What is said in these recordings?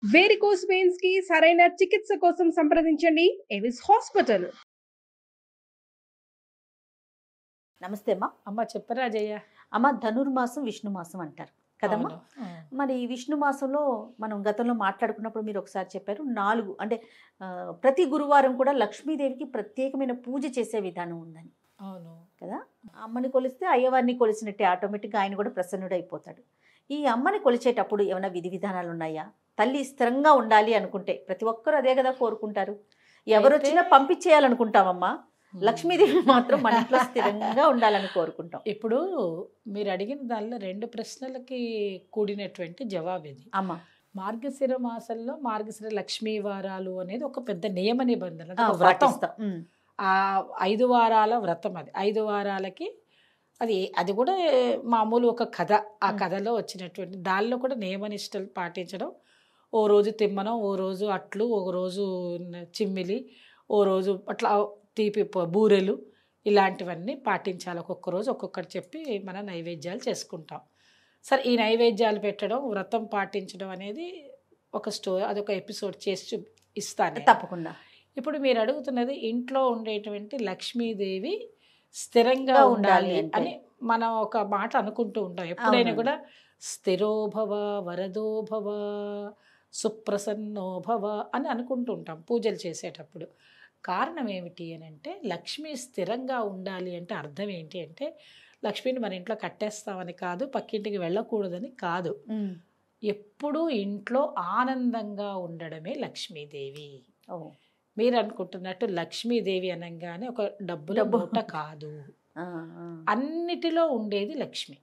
Varicose veins కి సరైన చికిత్స కోసం సంప్రదించండి ఎవిస్ హాస్పిటల్. నమస్తే అమ్మా. అమ్మ చెప్పరా జయ. అమ్మ, ధనుర్మాసం విష్ణు మాసం అంటారు కదమ్మా. మరి ఈ విష్ణు మాసంలో మనం గతంలో మాట్లాడుకున్నప్పుడు మీరు ఒకసారి చెప్పారు 4 అంటే ప్రతి గురువారం కూడా లక్ష్మీదేవికి ప్రత్యేకమైన పూజ చేసే విధానం ఉందని. అవును కదా. అమ్మని కొలిస్తే అయ్యవారిని కొలిసినట్టే ఆటోమేటిక్గా ఆయన కూడా ప్రసన్నుడైపోతాడు. ఈ అమ్మని కొలిచేటప్పుడు ఏమైనా విధి విధానాలు ఉన్నాయా? తల్లి స్థిరంగా ఉండాలి అనుకుంటే ప్రతి ఒక్కరు అదే కదా కోరుకుంటారు. ఎవరు వచ్చినా పంపించేయాలనుకుంటామమ్మా. లక్ష్మీదేవి మాత్రం మన ఇంట్లో స్థిరంగా ఉండాలని కోరుకుంటాం. ఇప్పుడు మీరు అడిగిన దానిలో 2 ప్రశ్నలకి కూడినటువంటి జవాబు ఇది. అమ్మ, మార్గశిర మాసంలో మార్గశిర లక్ష్మీ వారాలు అనేది ఒక పెద్ద నియమ నిబంధన, ఒక వ్రతం. ఆ 5 వారాల వ్రతం అది. 5 వారాలకి అది కూడా మామూలు ఒక కథ. ఆ కథలో వచ్చినటువంటి దానిలో కూడా నియమనిష్టలు పాటించడం. ఓ రోజు తిమ్మనం, ఓ రోజు అట్లు, ఒక రోజు చిమ్మిలి, ఓ రోజు అట్లా తీపి బూరెలు, ఇలాంటివన్నీ పాటించాలి. ఒక్కొక్క రోజు ఒక్కొక్కటి చెప్పి మన నైవేద్యాలు చేసుకుంటాం. సరే, ఈ నైవేద్యాలు పెట్టడం, వ్రతం పాటించడం అనేది ఒక స్టోరీ, అదొక ఎపిసోడ్ చేసి ఇస్తాను తప్పకుండా. ఇప్పుడు మీరు అడుగుతున్నది ఇంట్లో ఉండేటువంటి లక్ష్మీదేవి స్థిరంగా ఉండాలి అని మనం ఒక మాట అనుకుంటూ ఉంటాం. ఎప్పుడైనా కూడా స్థిరోభవ వరదోభవ సుప్రసన్నోభవ అని అనుకుంటూ ఉంటాం పూజలు చేసేటప్పుడు. కారణం ఏమిటి అని అంటే, లక్ష్మి స్థిరంగా ఉండాలి అంటే అర్థం ఏంటి అంటే, లక్ష్మిని మన ఇంట్లో కట్టేస్తామని కాదు, పక్కింటికి వెళ్ళకూడదని కాదు. ఎప్పుడూ ఇంట్లో ఆనందంగా ఉండడమే లక్ష్మీదేవి. మీరు అనుకుంటున్నట్టు లక్ష్మీదేవి అనగానే ఒక డబ్బుల మూట కాదు. అన్నిటిలో ఉండేది లక్ష్మి.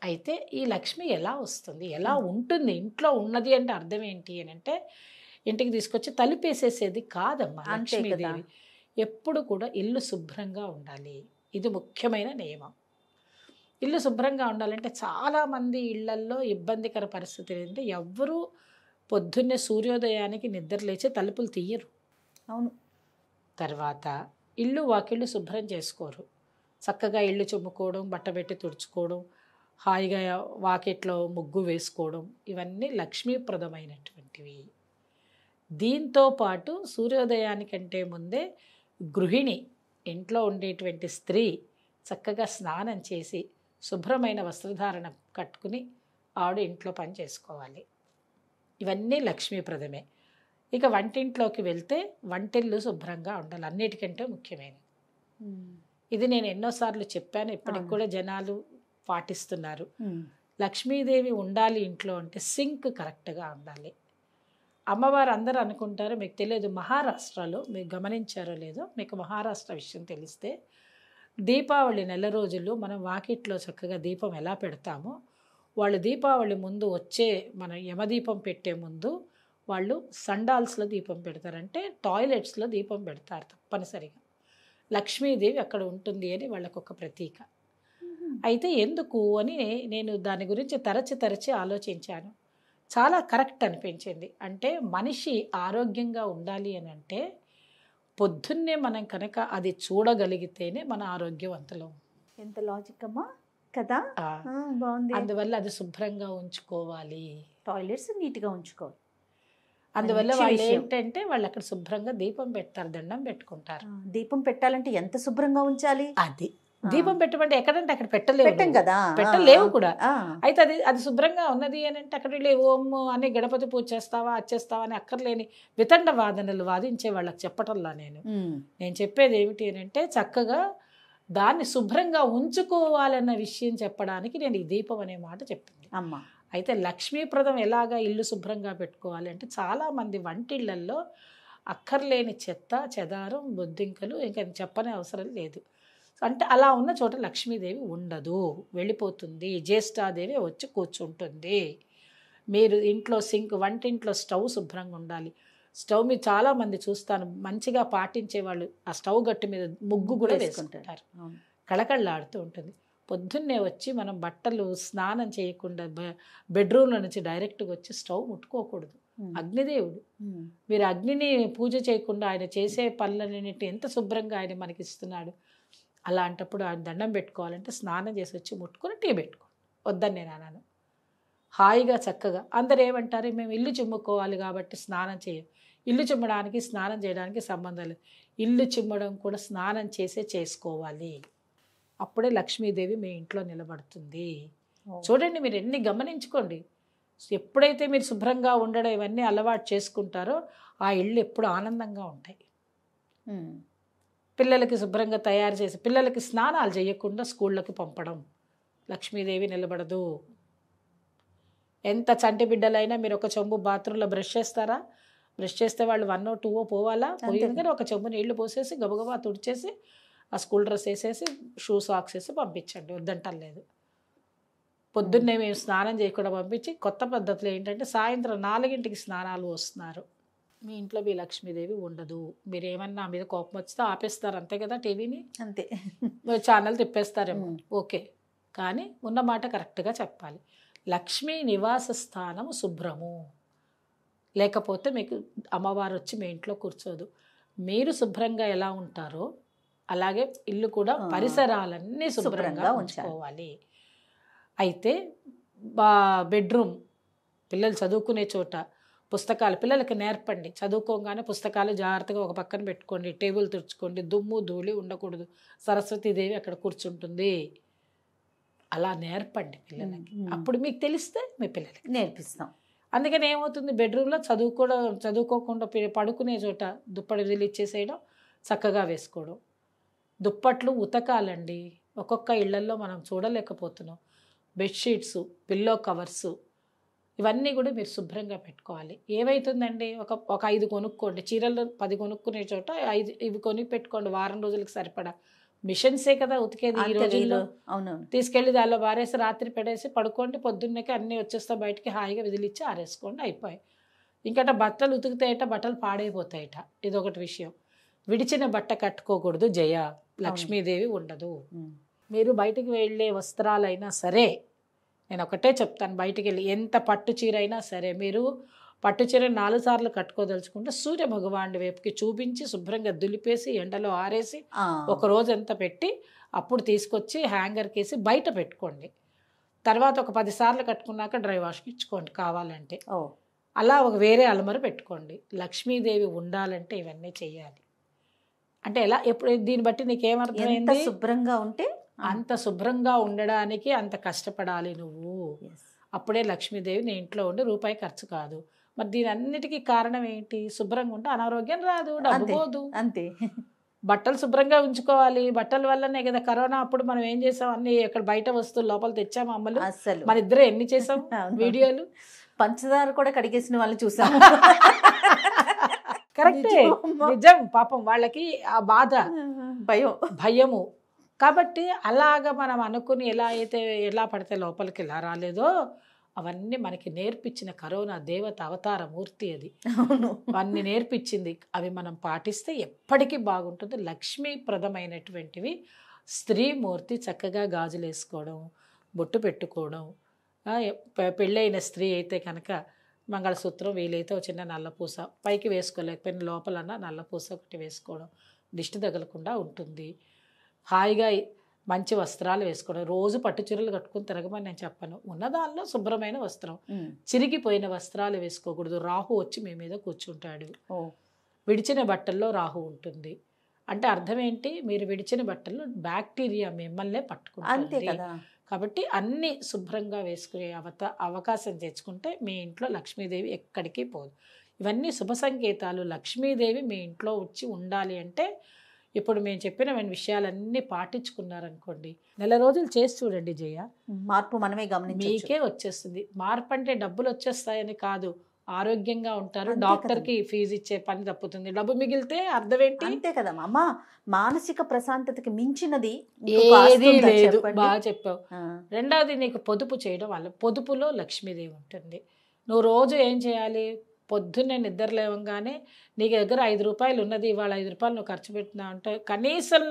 అయితే ఈ లక్ష్మి ఎలా వస్తుంది, ఎలా ఉంటుంది, ఇంట్లో ఉన్నది అంటే అర్థం ఏంటి అని అంటే, ఇంటికి తీసుకొచ్చి తలుపేసేసేది కాదమ్మా. లక్ష్మీదేవి ఎప్పుడు కూడా ఇల్లు శుభ్రంగా ఉండాలి. ఇది ముఖ్యమైన నియమం. ఇల్లు శుభ్రంగా ఉండాలంటే చాలామంది ఇళ్లల్లో ఇబ్బందికర పరిస్థితి ఏంటంటే, ఎవ్వరూ పొద్దున్నే సూర్యోదయానికి నిద్ర లేచి తలుపులు తీయరు. అవును. తర్వాత ఇల్లు వాకిళ్ళు శుభ్రం చేసుకోరు. చక్కగా ఇల్లు చుమ్ముకోవడం, బట్టబెట్టి తుడుచుకోవడం, హాయిగా వాకిట్లో ముగ్గు వేసుకోవడం, ఇవన్నీ లక్ష్మీప్రదమైనటువంటివి. దీంతో పాటు సూర్యోదయానికంటే ముందే గృహిణి, ఇంట్లో ఉండేటువంటి స్త్రీ చక్కగా స్నానం చేసి శుభ్రమైన వస్త్రధారణ కట్టుకుని ఆవిడ ఇంట్లో పని చేసుకోవాలి. ఇవన్నీ లక్ష్మీప్రదమే. ఇక వంటింట్లోకి వెళ్తే వంటిల్లు శుభ్రంగా ఉండాలి, అన్నిటికంటే ముఖ్యమైనది. ఇది నేను ఎన్నోసార్లు చెప్పాను, ఇప్పటికి కూడా జనాలు పాటిస్తున్నారు. లక్ష్మీదేవి ఉండాలి ఇంట్లో అంటే సింక్ కరెక్ట్గా ఉండాలి. అమ్మవారు అందరూ అనుకుంటారు, మీకు తెలియదు, మహారాష్ట్రలో మీకు గమనించారో లేదో, మీకు మహారాష్ట్ర విషయం తెలిస్తే దీపావళి నెల రోజులు మనం వాకిట్లో చక్కగా దీపం ఎలా పెడతామో, వాళ్ళు దీపావళి ముందు వచ్చే మన యమదీపం పెట్టే ముందు వాళ్ళు సండాల్స్లో దీపం పెడతారంటే టాయిలెట్స్లో దీపం పెడతారు తప్పనిసరిగా. లక్ష్మీదేవి అక్కడ ఉంటుంది అని వాళ్ళకు ఒక ప్రతీక. అయితే ఎందుకు అని నేను దాని గురించి తరచి ఆలోచించాను. చాలా కరెక్ట్ అనిపించింది. అంటే మనిషి ఆరోగ్యంగా ఉండాలి అని అంటే పొద్దున్నే మనం కనుక అది చూడగలిగితేనే మన ఆరోగ్యవంతులం. ఎంత లాజిక్ అమ్మా కదా. బాగుంది. అందువల్ల అది శుభ్రంగా ఉంచుకోవాలి, టాయిలెట్స్ నీట్గా ఉంచుకోవాలి. అందువల్ల వాళ్ళు ఏంటంటే వాళ్ళు అక్కడ శుభ్రంగా దీపం పెడతారు, దండం పెట్టుకుంటారు. దీపం పెట్టాలంటే ఎంత శుభ్రంగా ఉంచాలి? అది దీపం పెట్టమంటే ఎక్కడంటే అక్కడ పెట్టలేవు కదా, పెట్టలేవు కూడా. అయితే అది శుభ్రంగా ఉన్నది అని అంటే అక్కడ వెళ్ళి ఓం అని గణపతి పూజ చేస్తావా వచ్చేస్తావా అని అక్కర్లేని వితండ వాదనలు వాదించే వాళ్ళకి చెప్పటంలా నేను చెప్పేది ఏమిటి అని అంటే, చక్కగా దాన్ని శుభ్రంగా ఉంచుకోవాలన్న విషయం చెప్పడానికి నేను ఈ దీపం అనే మాట చెప్పింది అమ్మ. అయితే లక్ష్మీప్రదం ఎలాగా ఇల్లు శుభ్రంగా పెట్టుకోవాలి అంటే, చాలామంది వంటిళ్లల్లో అక్కర్లేని చెత్త చెదారం బొద్దింకలు ఇంకా చెప్పనే అవసరం లేదు. అంటే అలా ఉన్న చోట లక్ష్మీదేవి ఉండదు, వెళ్ళిపోతుంది. జ్యేష్ఠాదేవి వచ్చి కూర్చుంటుంది. మీరు ఇంట్లో వంటింట్లో స్టవ్ శుభ్రంగా ఉండాలి. స్టవ్ మీద చాలామంది చూస్తాను మంచిగా పాటించే వాళ్ళు ఆ స్టవ్ గట్టు మీద ముగ్గు కూడా వేసుకుంటారు, కళకళలాడుతూ ఉంటుంది. పొద్దున్నే వచ్చి మనం బట్టలు స్నానం చేయకుండా బెడ్రూమ్లో నుంచి డైరెక్ట్గా వచ్చి స్టవ్ ముట్టుకోకూడదు. అగ్నిదేవుడు, మీరు అగ్నిని పూజ చేయకుండా ఆయన చేసే పనులన్నింటి ఎంత శుభ్రంగా ఆయన మనకి ఇస్తున్నాడు. అలాంటప్పుడు ఆయన దండం పెట్టుకోవాలంటే స్నానం చేసి వచ్చి ముట్టుకొని టీ పెట్టుకో, వద్దని నేను అన్నాను. హాయిగా చక్కగా అందరు ఏమంటారు, మేము ఇల్లు చిమ్ముకోవాలి కాబట్టి స్నానం చేయం. ఇల్లు చిమ్మడానికి స్నానం చేయడానికి సంబంధం లేదు. ఇల్లు చిమ్మడం కూడా స్నానం చేసే చేసుకోవాలి. అప్పుడే లక్ష్మీదేవి మీ ఇంట్లో నిలబడుతుంది. చూడండి, మీరు ఎన్ని గమనించుకోండి. ఎప్పుడైతే మీరు శుభ్రంగా ఉండడం ఇవన్నీ అలవాటు చేసుకుంటారో ఆ ఇళ్ళు ఎప్పుడు ఆనందంగా ఉంటాయి. పిల్లలకి శుభ్రంగా తయారు చేసి పిల్లలకి స్నానాలు చేయకుండా స్కూళ్ళకి పంపడం, లక్ష్మీదేవి నిలబడదు. ఎంత చంటి బిడ్డలైనా మీరు ఒక చెంబు బాత్రూంలో బ్రష్ చేస్తారా? బ్రష్ చేస్తే వాళ్ళు 1 or 2 పోవాలా? పోయింది కానీ ఒక చెంబు నీళ్లు పోసేసి గబగబా తుడిచేసి ఆ స్కూల్ డ్రెస్ వేసేసి షూ సాక్స్ వేసి పంపించండి, వద్దంటలేదు. పొద్దున్నే మేము స్నానం చేయకుండా పంపించి కొత్త పద్ధతులు ఏంటంటే సాయంత్రం 4ంటికి స్నానాలు వస్తున్నారు. మీ ఇంట్లో మీ లక్ష్మీదేవి ఉండదు. మీరు ఏమన్నా మీద కోపం వచ్చితే ఆపేస్తారు అంతే కదా, టీవీని అంతే, ఛానల్ తిప్పేస్తారేమో, ఓకే. కానీ ఉన్న మాట కరెక్ట్గా చెప్పాలి. లక్ష్మీ నివాస స్థానము శుభ్రము, లేకపోతే మీకు అమ్మవారు వచ్చి మీ ఇంట్లో కూర్చోదు. మీరు శుభ్రంగా ఎలా ఉంటారో అలాగే ఇల్లు కూడా పరిసరాలన్నీ శుభ్రంగా ఉంచుకోవాలి. అయితే బెడ్రూమ్, పిల్లలు చదువుకునే చోట పుస్తకాలు పిల్లలకి నేర్పండి. చదువుకోగానే పుస్తకాలు జాగ్రత్తగా ఒక పక్కన పెట్టుకోండి, టేబుల్ తుడుచుకోండి, దుమ్ము ధూళి ఉండకూడదు. సరస్వతీదేవి అక్కడ కూర్చుంటుంది, అలా నేర్పండి పిల్లలకి. అప్పుడు మీకు తెలిస్తే మీ పిల్లలకి నేర్పిస్తాం. అందుకని ఏమవుతుంది, బెడ్రూమ్లో చదువుకోకుండా పడుకునే చోట దుప్పటి వదిలిచ్చేసేయడం, చక్కగా వేసుకోవడం. దుప్పట్లు ఉతకాలండి. ఒక్కొక్క ఇళ్లల్లో మనం చూడలేకపోతున్నాం. బెడ్షీట్స్, పిల్లో కవర్సు, ఇవన్నీ కూడా మీరు శుభ్రంగా పెట్టుకోవాలి. ఏమవుతుందండి, ఒక 5 కొనుక్కోండి. చీరలు 10 కొనుక్కునే చోట 5 ఇవి కొని పెట్టుకోండి. వారం రోజులకు సరిపడా. మిషన్సే కదా ఉతికేది ఈ రోజుల్లో. అవునవును, తీసుకెళ్ళి దానిలో వారేసి రాత్రి పెడేసి పడుకోండి, పొద్దున్నకి అన్నీ వచ్చేస్తా బయటికి హాయిగా విదిలిచ్చి ఆరేసుకోండి, అయిపోయి. ఇంకట బట్టలు ఉతుకుతాయట, బట్టలు పాడైపోతాయట. ఇదొకటి విషయం. విడిచిన బట్ట కట్టుకోకూడదు జయ, లక్ష్మీదేవి ఉండదు. మీరు బయటికి వెళ్ళే వస్త్రాలైనా సరే, నేను ఒకటే చెప్తాను, బయటికి వెళ్ళి ఎంత పట్టు చీర అయినా సరే, మీరు పట్టు చీర 4 సార్లు కట్టుకోదలుచుకుంటే సూర్య భగవానుడి వైపుకి చూపించి శుభ్రంగా దులిపేసి ఎండలో ఆరేసి ఒక రోజంతా పెట్టి అప్పుడు తీసుకొచ్చి హ్యాంగర్కి వేసి బయట పెట్టుకోండి. తర్వాత ఒక 10 సార్లు కట్టుకున్నాక డ్రై వాష్కి ఇచ్చుకోండి కావాలంటే. అలా ఒక వేరే అలమర పెట్టుకోండి. లక్ష్మీదేవి ఉండాలంటే ఇవన్నీ చెయ్యాలి. అంటే ఎలా, ఎప్పుడు దీన్ని బట్టి నీకేమర్థమైంది? శుభ్రంగా ఉంటే అంత శుభ్రంగా ఉండడానికి అంత కష్టపడాలి నువ్వు. అప్పుడే లక్ష్మీదేవి నీ ఇంట్లో ఉండి రూపాయి ఖర్చు కాదు. మరి దీని అన్నిటికీ కారణం ఏంటి? శుభ్రంగా ఉంటే అనారోగ్యం రాదు, డబ్బు పోదు. అంతే. బట్టలు శుభ్రంగా ఉంచుకోవాలి. బట్టల వల్లనే కదా కరోనా అప్పుడు మనం ఏం చేసాం, అన్ని ఇక్కడ బయట వస్తువులు లోపల తెచ్చాము అమ్మలు. అసలు మన ఇద్దరు ఎన్ని చేసాం వీడియోలు. పంచదార కూడా కడిగేసిన వాళ్ళు చూసాం. కరెక్టే, నిజం. పాపం వాళ్ళకి ఆ బాధ, భయము. కాబట్టి అలాగా మనం అనుకుని ఎలా పడితే లోపలికి ఎలా రాలేదో అవన్నీ మనకి నేర్పించిన కరోనా దేవత అవతార మూర్తి అది. అవన్నీ నేర్పించింది. అవి మనం పాటిస్తే ఎప్పటికీ బాగుంటుంది. లక్ష్మీప్రదమైనటువంటివి. స్త్రీమూర్తి చక్కగా గాజులు వేసుకోవడం, బొట్టు పెట్టుకోవడం. పెళ్ళైన స్త్రీ అయితే కనుక మంగళసూత్రం, వీలైతే ఒక చిన్న నల్లపూస పైకి వేసుకోలేకపోయిన లోపలన్నా నల్లపూస ఒకటి వేసుకోవడం దిష్టి తగలకుండా ఉంటుంది. హాయిగా మంచి వస్త్రాలు వేసుకోవడం. రోజు పట్టు చీరలు కట్టుకుని తిరగమని నేను చెప్పను. ఉన్నదానిలో శుభ్రమైన వస్త్రం. చిరిగిపోయిన వస్త్రాలు వేసుకోకూడదు. రాహు వచ్చి మీ మీద కూర్చుంటాడు. విడిచిన బట్టల్లో రాహు ఉంటుంది అంటే అర్థం ఏంటి? మీరు విడిచిన బట్టల్లో బ్యాక్టీరియా మిమ్మల్నే పట్టుకుంటుంది. కాబట్టి అన్నీ శుభ్రంగా వేసుకునే అవకాశం తెచ్చుకుంటే మీ ఇంట్లో లక్ష్మీదేవి ఎక్కడికి పోదు. ఇవన్నీ శుభ సంకేతాలు. లక్ష్మీదేవి మీ ఇంట్లో వచ్చి ఉండాలి అంటే ఇప్పుడు మేము చెప్పిన విషయాలన్నీ పాటించుకున్నారనుకోండి, 4 రోజులు చేసి చూడండి జయ, మార్పు మనమే గమనించవచ్చు. మీకే వచ్చేస్తుంది. మార్పు అంటే డబ్బులు వచ్చేస్తాయని కాదు, ఆరోగ్యంగా ఉంటారు. డాక్టర్కి ఫీజు ఇచ్చే పని తప్పుతుంది, డబ్బు మిగిలితే అర్థం ఏంటి? అంతే కదా అమ్మ. మానసిక ప్రశాంతతకి మించినది ఏది లేదు. బాగా చెప్పావు. రెండవది, నీకు పొదుపు చేయడం వల్ల, పొదుపులో లక్ష్మీదేవి ఉంటుంది. నువ్వు రోజు ఏం చేయాలి? పొద్దున్నే నిద్ర లేవంగానే నీకు దగ్గర 5 రూపాయలు ఉన్నది, ఇవాళ 5 రూపాయలు నువ్వు ఖర్చు పెట్టినా అంటే కనీసం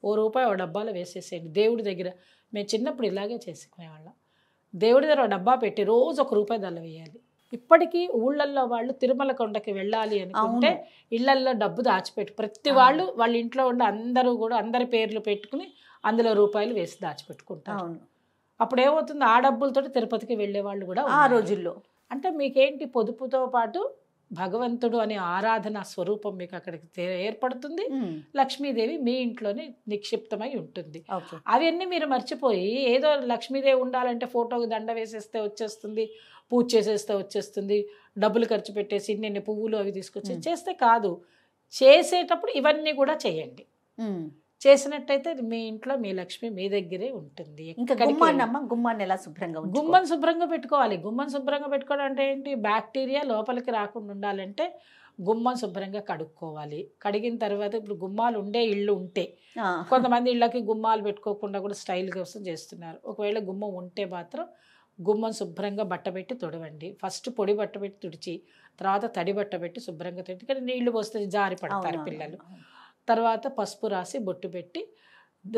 ₹1 ఓ డబ్బాలో వేసేసేయండి దేవుడి దగ్గర. మేము చిన్నప్పుడు ఇలాగే చేసుకునేవాళ్ళం. దేవుడి దగ్గర డబ్బా పెట్టి రోజు ₹1 దల్ల వేయాలి. ఇప్పటికీ ఊళ్ళల్లో వాళ్ళు తిరుమల కొండకి వెళ్ళాలి అనుకుంటే ఇళ్లల్లో డబ్బు దాచిపెట్టు, ప్రతి వాళ్ళు వాళ్ళ ఇంట్లో ఉండి అందరూ కూడా అందరి పేర్లు పెట్టుకుని అందులో రూపాయలు వేసి దాచిపెట్టుకుంటారు. అప్పుడు ఏమవుతుంది, ఆ డబ్బులతోటి తిరుపతికి వెళ్ళే వాళ్ళు కూడా ఆ ఉన్నారు. రోజుల్లో అంటే మీకేంటి, పొదుపుతో పాటు భగవంతుడు అనే ఆరాధన స్వరూపం మీకు అక్కడికి ఏర్పడుతుంది. లక్ష్మీదేవి మీ ఇంట్లోనే నిక్షిప్తమై ఉంటుంది. ఓకే. అవన్నీ మీరు మర్చిపోయి ఏదో లక్ష్మీదేవి ఉండాలంటే ఫోటోకి దండ వేసేస్తే వచ్చేస్తుంది, పూజ చేసేస్తే వచ్చేస్తుంది, డబ్బులు ఖర్చు పెట్టేసి ఇన్ని పువ్వులు అవి తీసుకొచ్చి చేస్తే కాదు. చేసేటప్పుడు ఇవన్నీ కూడా చేయండి. చేసినట్టయితే మీ ఇంట్లో మీ లక్ష్మి మీ దగ్గరే ఉంటుంది. ఇంకా గుమ్మాన్ని ఎలా శుభ్రంగా ఉంచుకోవాలి? గుమ్మం శుభ్రంగా పెట్టుకోవాలి. గుమ్మం శుభ్రంగా పెట్టుకోవడం అంటే ఏంటి, బ్యాక్టీరియా లోపలికి రాకుండా ఉండాలంటే గుమ్మం శుభ్రంగా కడుక్కోవాలి. కడిగిన తర్వాత ఇప్పుడు గుమ్మాలు ఉండే ఇళ్ళు ఉంటే, కొంతమంది ఇళ్ళకి గుమ్మాలు పెట్టుకోకుండా కూడా స్టైల్ కోసం చేస్తున్నారు. ఒకవేళ గుమ్మం ఉంటే మాత్రం గుమ్మం శుభ్రంగా బట్ట పెట్టి తుడవండి. ఫస్ట్ పొడి బట్ట పెట్టి తుడిచి, తర్వాత తడి బట్ట పెట్టి శుభ్రంగా తుడి, కానీ నీళ్లు పోస్తే జారి పడతారు పిల్లలు. తర్వాత పసుపు రాసి బొట్టు పెట్టి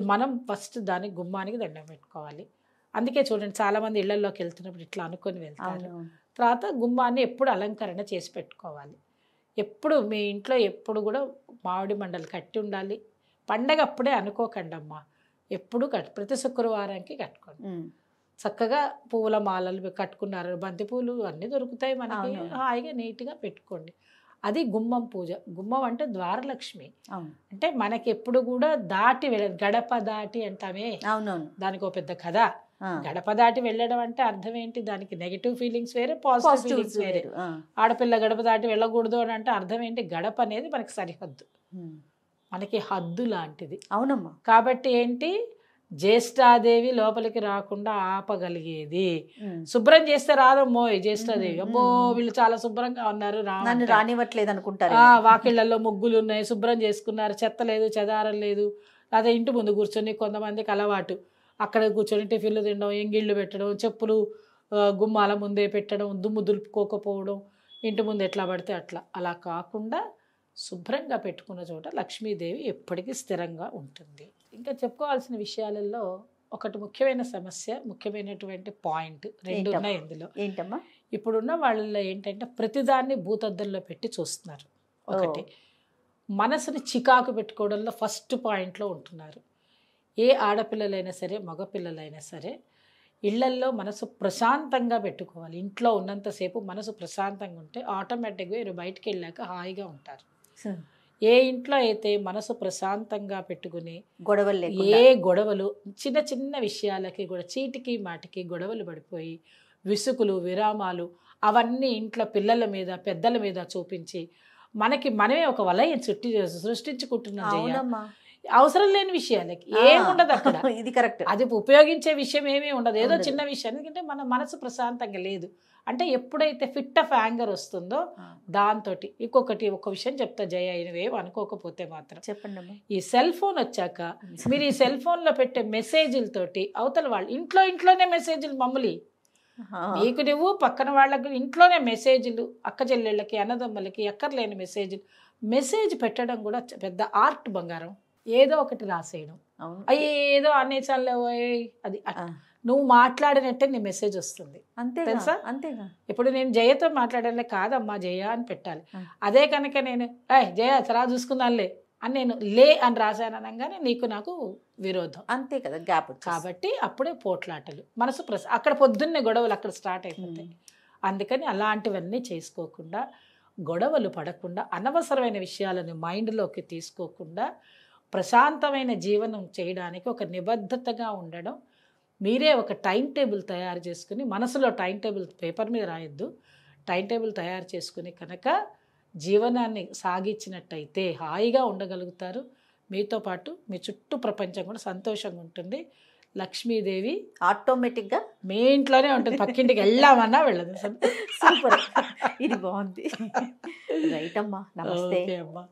మనం ఫస్ట్ దానికి గుమ్మానికి దండం పెట్టుకోవాలి. అందుకే చూడండి, చాలామంది ఇళ్లలోకి వెళ్తున్నప్పుడు ఇట్లా అనుకొని వెళ్తారు. తర్వాత గుమ్మాన్ని ఎప్పుడు అలంకరణ చేసి పెట్టుకోవాలి. ఎప్పుడు మీ ఇంట్లో ఎప్పుడు కూడా మామిడి మండలు కట్టి ఉండాలి. పండగ అప్పుడే అనుకోకండి అమ్మా, ఎప్పుడు ప్రతి శుక్రవారానికి కట్టుకోండి. చక్కగా పువ్వుల మాలలు కట్టుకున్నారు, బంతి పూలు అన్నీ దొరుకుతాయి మనకి, హాయిగా నీట్గా పెట్టుకోండి. అది గుమ్మం పూజ. గుమ్మం అంటే ద్వారలక్ష్మి. అంటే మనకి ఎప్పుడు కూడా దాటి గడప దాటి అంటామే, దానికి ఒక పెద్ద కథ. గడప దాటి వెళ్ళడం అంటే అర్థం ఏంటి, దానికి నెగిటివ్ ఫీలింగ్స్ వేరే, పాజిటివ్ ఫీలింగ్స్ వేరే. ఆడపిల్ల గడప దాటి వెళ్ళకూడదు అని అంటే అర్థం ఏంటి, గడప అనేది మనకి సరిహద్దు, మనకి హద్దు లాంటిది. అవునమ్మా. కాబట్టి ఏంటి, జ్యేష్ఠాదేవి లోపలికి రాకుండా ఆపగలిగేది. శుభ్రం చేస్తే రాదమ్మో జ్యేష్ఠాదేవి, అమ్మో వీళ్ళు చాలా శుభ్రంగా ఉన్నారు, రానివ్వట్లేదు అనుకుంటారు. వాకిళ్లలో ముగ్గులు ఉన్నాయి, శుభ్రం చేసుకున్నారు, చెత్త లేదు, చెదారం లేదు. అదే ఇంటి ముందు కూర్చొని కొంతమందికి అలవాటు, అక్కడ కూర్చొని టిఫిన్లు తినడం, ఎంగిళ్ళు పెట్టడం, చెప్పులు గుమ్మాల ముందే పెట్టడం, దుమ్ము దులుపుకోకపోవడం, ఇంటి ముందు ఎట్లా పడితే అట్లా. అలా కాకుండా శుభ్రంగా పెట్టుకున్న చోట లక్ష్మీదేవి ఎప్పటికీ స్థిరంగా ఉంటుంది. ఇంకా చెప్పుకోవాల్సిన విషయాలలో ఒకటి ముఖ్యమైన సమస్య, ముఖ్యమైనటువంటి పాయింట్ రెండు ఉన్నాయి ఇందులో. ఏంటమ్మా? ఇప్పుడున్న వాళ్ళలో ఏంటంటే ప్రతిదాన్ని భూతద్దంలో పెట్టి చూస్తున్నారు. ఒకటి, మనసుని చికాకు పెట్టుకోవడంలో ఫస్ట్ పాయింట్లో ఉంటున్నారు. ఏ ఆడపిల్లలైనా సరే మగపిల్లలైనా సరే ఇళ్లల్లో మనసు ప్రశాంతంగా పెట్టుకోవాలి. ఇంట్లో ఉన్నంతసేపు మనసు ప్రశాంతంగా ఉంటే ఆటోమేటిక్గా మీరు బయటికి వెళ్ళాక హాయిగా ఉంటారు. ఏ ఇంట్లో అయితే మనసు ప్రశాంతంగా పెట్టుకుని ఏ గొడవలు, చిన్న చిన్న విషయాలకి కూడా చీటికి మాటికి గొడవలు పడిపోయి విసుకులు విరామాలు అవన్నీ ఇంట్లో పిల్లల మీద పెద్దల మీద చూపించి మనమే ఒక వలయం సృష్టించుకుంటున్నాం. అవసరం లేని విషయాలకి ఏముండదు అక్కడ. ఇది కరెక్ట్. అది ఉపయోగించే విషయం ఏమీ ఉండదు, ఏదో చిన్న విషయం. ఎందుకంటే మన మనసు ప్రశాంతంగా లేదు అంటే ఎప్పుడైతే ఫిట్ ఆఫ్ యాంగర్ వస్తుందో దాంతో. ఇంకొకటి ఒక విషయం చెప్తా జయ, అయినవేం అనుకోకపోతే మాత్రం చెప్పండి. ఈ సెల్ ఫోన్ వచ్చాక మీరు ఈ సెల్ ఫోన్లో పెట్టే మెసేజ్లతోటి అవతల వాళ్ళు ఇంట్లోనే మెసేజ్లు మమ్మల్ని నీకు నువ్వు పక్కన వాళ్ళకి ఇంట్లోనే మెసేజ్లు, అక్క చెల్లెళ్ళకి అన్నదమ్మలకి ఎక్కర్లేని మెసేజ్ పెట్టడం కూడా పెద్ద ఆర్ట్ బంగారం. ఏదో ఒకటి రాసేయడం, ఏదో అనేసాలే అది నువ్వు మాట్లాడినట్టే నీ మెసేజ్ వస్తుంది. అంతే తెలుసా? అంతేగా. ఇప్పుడు నేను జయతో మాట్లాడాలే, కాదమ్మా జయ అని పెట్టాలి. అదే కనుక నేను జయ సరా చూసుకుందాంలే అని నేను లే అని రాశాను అనగానే నీకు నాకు విరోధం. అంతే కదా, గ్యాప్. కాబట్టి అప్పుడే పోట్లాటలు, మనసు అక్కడ పొద్దున్నే గొడవలు అక్కడ స్టార్ట్ అయిపోతాయి. అందుకని అలాంటివన్నీ చేసుకోకుండా, గొడవలు పడకుండా, అనవసరమైన విషయాలను మైండ్లోకి తీసుకోకుండా ప్రశాంతమైన జీవనం చేయడానికి ఒక నిబద్ధతగా ఉండడం. మీరే ఒక టైం టేబుల్ తయారు చేసుకుని, మనసులో టైం టేబుల్ పేపర్ మీద రాయొద్దు, టైం టేబుల్ తయారు చేసుకుని కనుక జీవనాన్ని సాగించినట్టయితే హాయిగా ఉండగలుగుతారు. మీతో పాటు మీ చుట్టూ ప్రపంచం కూడా సంతోషంగా ఉంటుంది. లక్ష్మీదేవి ఆటోమేటిక్గా మీ ఇంట్లోనే ఉంటుంది, పక్కింటికి వెళ్ళామన్నా వెళ్ళదు. సూపర్, ఇది బాగుంది. రైట్ అమ్మా, నమస్తే అమ్మా.